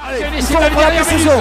Allez, il faut la saison.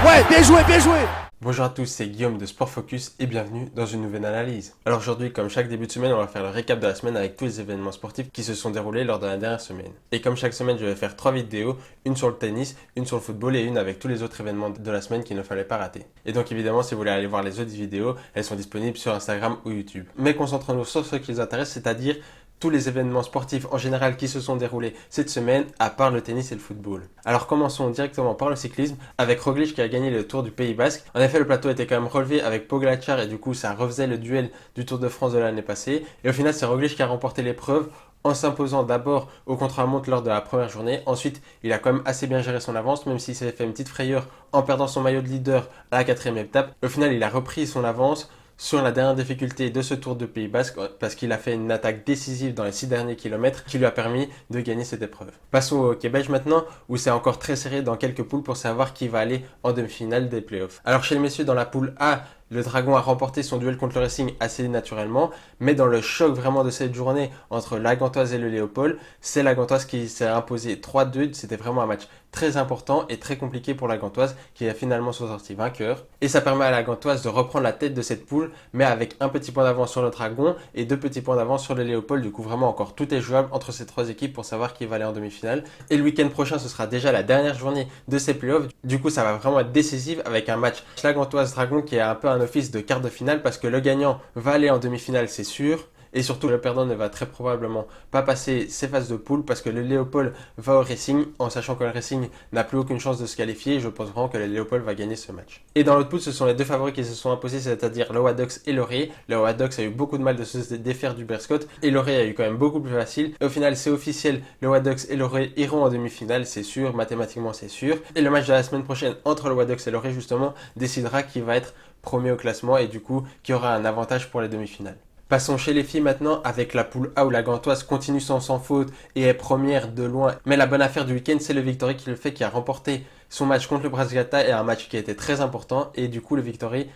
Ouais, bien joué, bien joué. Bonjour à tous, c'est Guillaume de Sport Focus et bienvenue dans une nouvelle analyse. Alors aujourd'hui, comme chaque début de semaine, on va faire le récap de la semaine avec tous les événements sportifs qui se sont déroulés lors de la dernière semaine. Et comme chaque semaine, je vais faire 3 vidéos, une sur le tennis, une sur le football et une avec tous les autres événements de la semaine qu'il ne fallait pas rater. Et donc évidemment, si vous voulez aller voir les autres vidéos, elles sont disponibles sur Instagram ou YouTube. Mais concentrons-nous sur ce qui nous intéresse, c'est-à-dire tous les événements sportifs en général qui se sont déroulés cette semaine, à part le tennis et le football. Alors commençons directement par le cyclisme, avec Roglic qui a gagné le Tour du Pays Basque. En effet, le plateau était quand même relevé avec Pogačar et du coup ça refaisait le duel du Tour de France de l'année passée. Et au final, c'est Roglic qui a remporté l'épreuve en s'imposant d'abord au contre-la-montre lors de la première journée. Ensuite, il a quand même assez bien géré son avance, même s'il s'est fait une petite frayeur en perdant son maillot de leader à la 4e étape. Au final, il a repris son avance sur la dernière difficulté de ce Tour de Pays Basque parce qu'il a fait une attaque décisive dans les 6 derniers kilomètres qui lui a permis de gagner cette épreuve. Passons au Québec maintenant où c'est encore très serré dans quelques poules pour savoir qui va aller en demi-finale des playoffs. Alors chez les messieurs dans la poule A, le Dragon a remporté son duel contre le Racing assez naturellement, mais dans le choc vraiment de cette journée entre la Gantoise et le Léopold, c'est la Gantoise qui s'est imposée 3-2. C'était vraiment un match très important et très compliqué pour la Gantoise qui a finalement sorti vainqueur. Et ça permet à la Gantoise de reprendre la tête de cette poule, mais avec un petit point d'avance sur le Dragon et 2 petits points d'avance sur le Léopold. Du coup, vraiment encore tout est jouable entre ces 3 équipes pour savoir qui va aller en demi-finale. Et le week-end prochain, ce sera déjà la dernière journée de ces playoffs. Du coup, ça va vraiment être décisif avec un match la Gantoise-Dragon qui est un peu un office de quart de finale parce que le gagnant va aller en demi-finale, c'est sûr. Et surtout, le perdant ne va très probablement pas passer ses phases de poule parce que le Léopold va au Racing en sachant que le Racing n'a plus aucune chance de se qualifier. Je pense vraiment que le Léopold va gagner ce match. Et dans l'autre poule, ce sont les deux favoris qui se sont imposés, c'est-à-dire le Wadox et Laurier. Le Wadox a eu beaucoup de mal de se défaire du Berscott et Laurier a eu quand même beaucoup plus facile. Et au final, c'est officiel, le Wadox et Laurier iront en demi-finale, c'est sûr, mathématiquement c'est sûr. Et le match de la semaine prochaine entre le Wadox et Laurier justement décidera qui va être premier au classement et du coup qui aura un avantage pour les demi-finales. Passons chez les filles maintenant avec la poule A où la Gantoise continue sans faute et est première de loin. Mais la bonne affaire du week-end, c'est le Victory qui le fait, qui a remporté son match contre le Brasgata et un match qui a été très important et du coup le Victory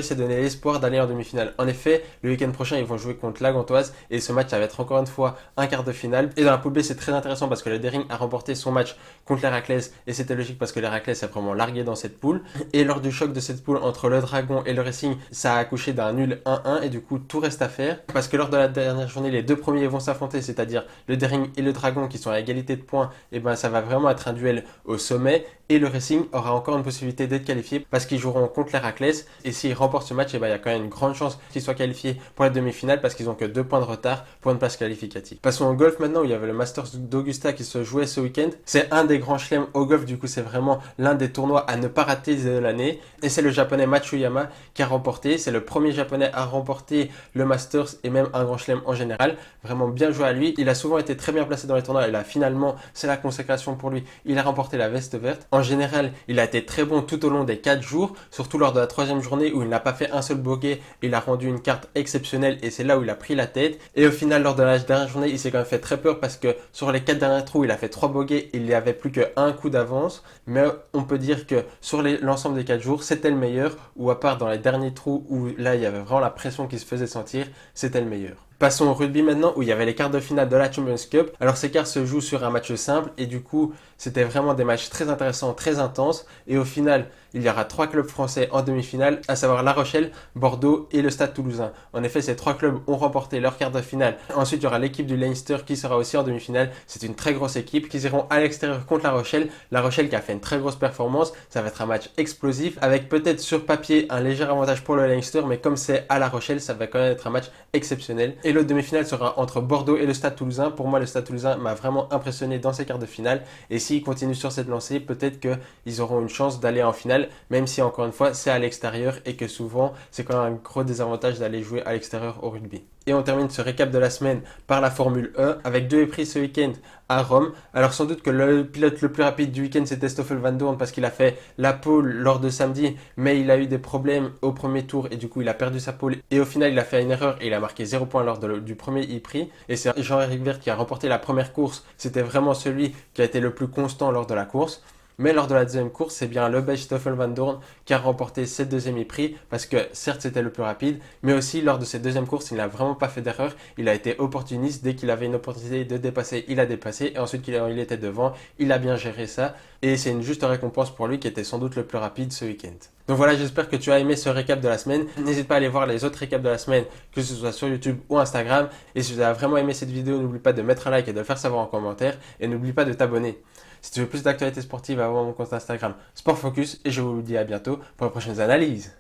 s'est donné l'espoir d'aller en demi-finale. En effet, le week-end prochain ils vont jouer contre la Gantoise et ce match ça va être encore une fois un quart de finale. Et dans la poule B c'est très intéressant parce que le Dering a remporté son match contre l'Héraclès et c'était logique parce que l'Héraclès est vraiment largué dans cette poule. Et lors du choc de cette poule entre le Dragon et le Racing, ça a accouché d'un nul 1-1 et du coup tout reste à faire parce que lors de la dernière journée les deux premiers vont s'affronter, c'est-à-dire le Dering et le Dragon qui sont à égalité de points. Et ben ça va vraiment être un duel au sommet. Et le Racing aura encore une possibilité d'être qualifié parce qu'ils joueront contre l'Héraclès. Et s'ils remportent ce match, il y a quand même une grande chance qu'ils soient qualifiés pour la demi-finale parce qu'ils n'ont que 2 points de retard pour une place qualificative. Passons au golf maintenant où il y avait le Masters d'Augusta qui se jouait ce week-end. C'est un des grands chelems au golf, du coup c'est vraiment l'un des tournois à ne pas rater de l'année. Et c'est le japonais Matsuyama qui a remporté. C'est le premier japonais à remporter le Masters et même un grand chelem en général. Vraiment bien joué à lui. Il a souvent été très bien placé dans les tournois et là finalement c'est la consécration pour lui. Il a remporté la veste verte. En général, il a été très bon tout au long des 4 jours, surtout lors de la 3e journée où il n'a pas fait un seul bogey. Il a rendu une carte exceptionnelle et c'est là où il a pris la tête. Et au final, lors de la dernière journée, il s'est quand même fait très peur parce que sur les 4 derniers trous, il a fait 3 bogeys. Il n'y avait plus qu'un coup d'avance. Mais on peut dire que sur l'ensemble des 4 jours, c'était le meilleur. Ou à part dans les derniers trous où là, il y avait vraiment la pression qui se faisait sentir, c'était le meilleur. Passons au rugby maintenant où il y avait les quarts de finale de la Champions Cup. Alors ces quarts se jouent sur un match simple et du coup c'était vraiment des matchs très intéressants, très intenses. Et au final il y aura 3 clubs français en demi-finale, à savoir La Rochelle, Bordeaux et le Stade Toulousain. En effet ces 3 clubs ont remporté leur quart de finale. Ensuite il y aura l'équipe du Leinster qui sera aussi en demi-finale. C'est une très grosse équipe qui iront à l'extérieur contre La Rochelle. La Rochelle qui a fait une très grosse performance. Ça va être un match explosif avec peut-être sur papier un léger avantage pour le Leinster. Mais comme c'est à La Rochelle ça va quand même être un match exceptionnel. Et l'autre demi-finale sera entre Bordeaux et le Stade Toulousain. Pour moi, le Stade Toulousain m'a vraiment impressionné dans ces quarts de finale. Et s'ils continuent sur cette lancée, peut-être qu'ils auront une chance d'aller en finale, même si encore une fois, c'est à l'extérieur et que souvent, c'est quand même un gros désavantage d'aller jouer à l'extérieur au rugby. Et on termine ce récap de la semaine par la Formule 1 avec 2 éprix ce week-end à Rome. Alors sans doute que le pilote le plus rapide du week-end c'était Stoffel Van Dorn parce qu'il a fait la pole lors de samedi, mais il a eu des problèmes au premier tour et du coup il a perdu sa pole et au final il a fait une erreur et il a marqué 0 points lors du premier e-prix. Et c'est Jean-Éric Vergne qui a remporté la première course. C'était vraiment celui qui a été le plus constant lors de la course. Mais lors de la deuxième course, c'est bien le Belge Stoffel Van Dorn qui a remporté cette deuxième e-prix parce que certes c'était le plus rapide, mais aussi lors de cette deuxième course, il n'a vraiment pas fait d'erreur. Il a été opportuniste, dès qu'il avait une opportunité de dépasser, il a dépassé et ensuite qu'il était devant, il a bien géré ça. et c'est une juste récompense pour lui qui était sans doute le plus rapide ce week-end. Donc voilà, j'espère que tu as aimé ce récap de la semaine. N'hésite pas à aller voir les autres récaps de la semaine, que ce soit sur YouTube ou Instagram. Et si tu as vraiment aimé cette vidéo, n'oublie pas de mettre un like et de le faire savoir en commentaire. Et n'oublie pas de t'abonner. Si tu veux plus d'actualités sportives, va voir mon compte Instagram Sport Focus. Et je vous dis à bientôt pour les prochaines analyses.